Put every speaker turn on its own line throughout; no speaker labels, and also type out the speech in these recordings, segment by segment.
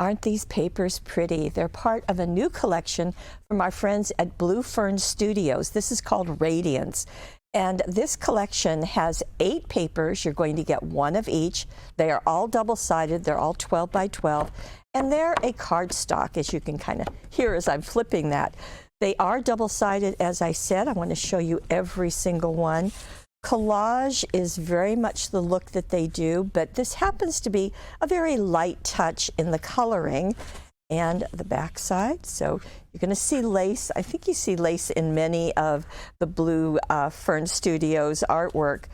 Aren't these papers pretty? They're part of a new collection from our friends at Fern Studios. This is called Radiance. And this collection has 8 papers. You're going to get one of each. They are all double-sided. They're all 12 by 12. And they're a cardstock, as you can kind of hear as I'm flipping that. They are double-sided, as I said. I want to show you every single one. Collage is very much the look that they do, but this happens to be a very light touch in the coloring and the back side. So you're going to see lace. I think you see lace in many of the Fern Studios artwork.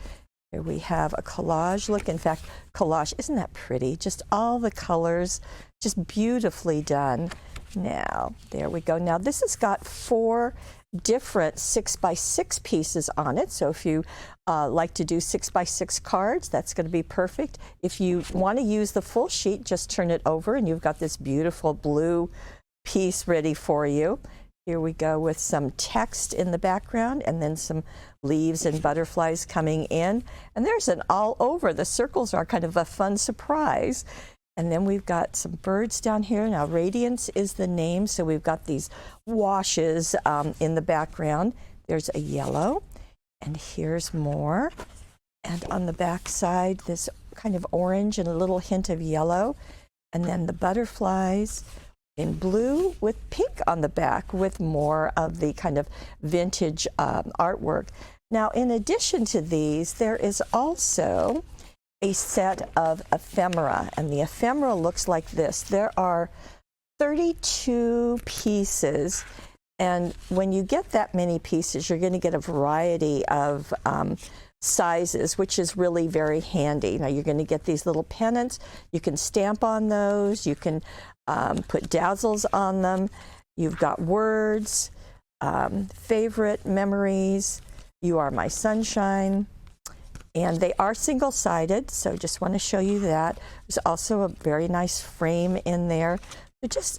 Here we have a collage look. In fact, collage, isn't that pretty? Just all the colors, just beautifully done. Now, there we go. Now, this has got 4 different 6x6 pieces on it. So if you like to do 6x6 cards, that's going to be perfect. If you want to use the full sheet, just turn it over and you've got this beautiful blue piece ready for you. Here we go with some text in the background and then some leaves and butterflies coming in. And there's an all over. The circles are kind of a fun surprise. And then we've got some birds down here. Now, Radiance is the name, so we've got these washes in the background. There's a yellow, and here's more. And on the back side, this kind of orange and a little hint of yellow. And then the butterflies in blue with pink on the back with more of the kind of vintage artwork. Now, in addition to these, there is also a set of ephemera, and the ephemera looks like this. There are 32 pieces, and when you get that many pieces, you're going to get a variety of sizes, which is really very handy. Now, you're going to get these little pennants. You can stamp on those. You can put dazzles on them. You've got words, favorite memories, you are my sunshine. And they are single-sided, so just want to show you that. There's also a very nice frame in there.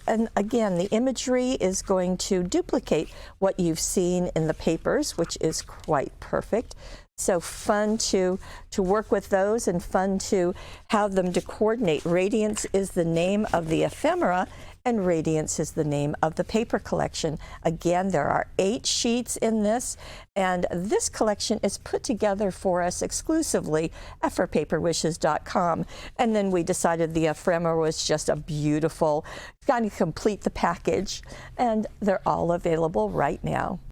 And again, the imagery is going to duplicate what you've seen in the papers, which is quite perfect. So fun to work with those and fun to have them to coordinate. Radiance is the name of the ephemera, and Radiance is the name of the paper collection. Again, there are 8 sheets in this, and this collection is put together for us exclusively at forpaperwishes.com. And then we decided the ephemera was just a beautiful, kind of complete the package, and they're all available right now.